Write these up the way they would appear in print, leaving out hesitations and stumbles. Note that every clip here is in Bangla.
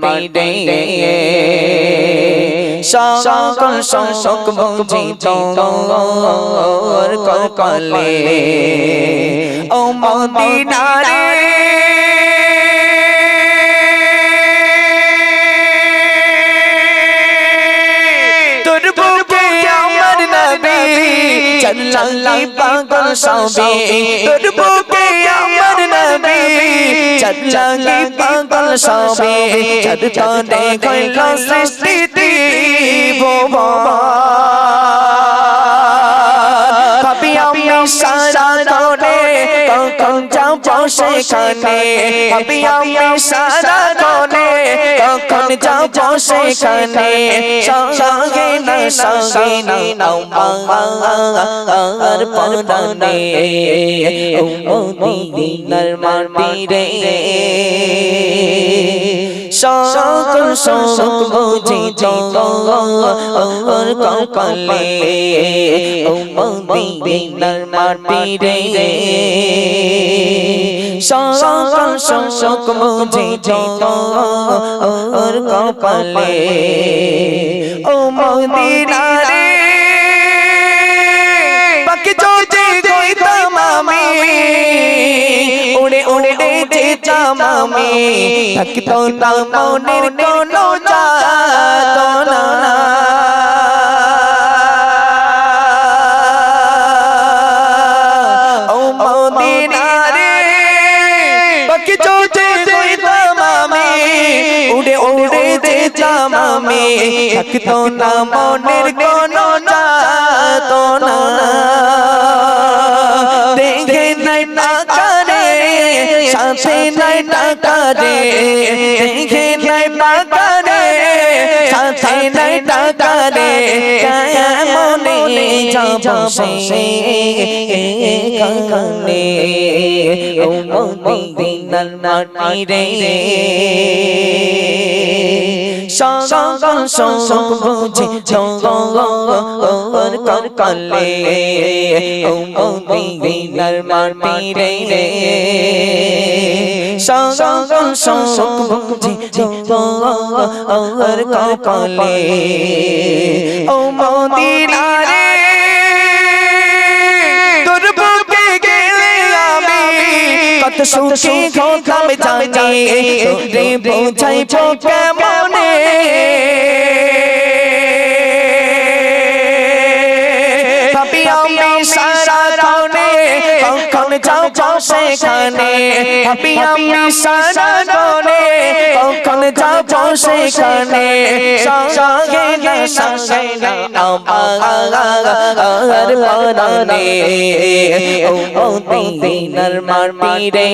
মাটিরে সকল শোক বুঝি তোর কপালে ও মদিনারে তোর বুকে আমার নবী চল্লাল্লাহ পাগল সবে তোর বুকে আমার নবী চল্লাল্লাহ পাগল সবে চলতো দেখল সৃষ্টি ভাবি আমি সারা করে কখন যাবো সেখানে ভাবি আমি সারা করে কখন যাবো সেখানে সঙ্গে না আমার পরানে ও মদিনার মাটিরে সকল শোক বুঝি তোর কপালে ও মদিনার মাটিরে সকল শোক বুঝি তোর কপালে ও মদিনারে বাকি যদি গইতাম আমি উড়ে উড়ে যেতাম আমি থাকতো না মনের কোনো যাতনা ও মদিনারে বাকি যদি গইতাম আমি উড়ে উড়ে যেতাম আমি থাকতো না মনের কোনো যাতনা দেখে নাই পাকারে সাথে নাই টাকা রে দেখে নাই পাকারে সাথে নাই টাকা রে মনে যাব সে কানে ও মদিনার মাটিরে সকল শোক বুঝি তোর কপালে ও মদিনার মাটিরে সকল শোক বুঝি তোর কপালে ও মদিনারে তোর বুকে গেলে আমি কত সুখী হতাম জানি তোরে বোঝাইবো কেমনে ভাবি আমি সারা কোণে কখন যাবো সেখানে ভাবি আমি সারা কোণে কখন যাবো সেখানে সঙ্গে না আমার পরানে ও মদিনার মাটিরে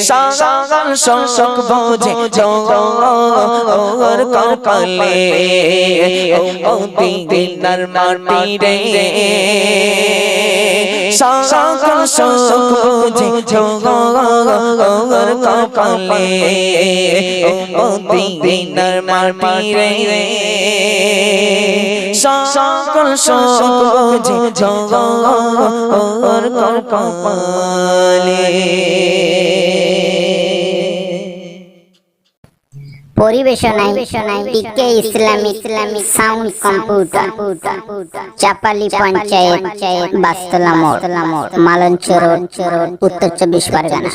সকল শোক বুঝি তোর কপালে ও মদিনার মাটিরে সকল শোক বুঝি তোর কপালে ও মদিনার মাটিরে সকল শোক বুঝি তোর কপালে। পরিবেশনায় পিকে Islamic sound computer Chapali panchayat বাস্তলা মোড় মালঞ্চ রোড উত্তর 24 পরগনা।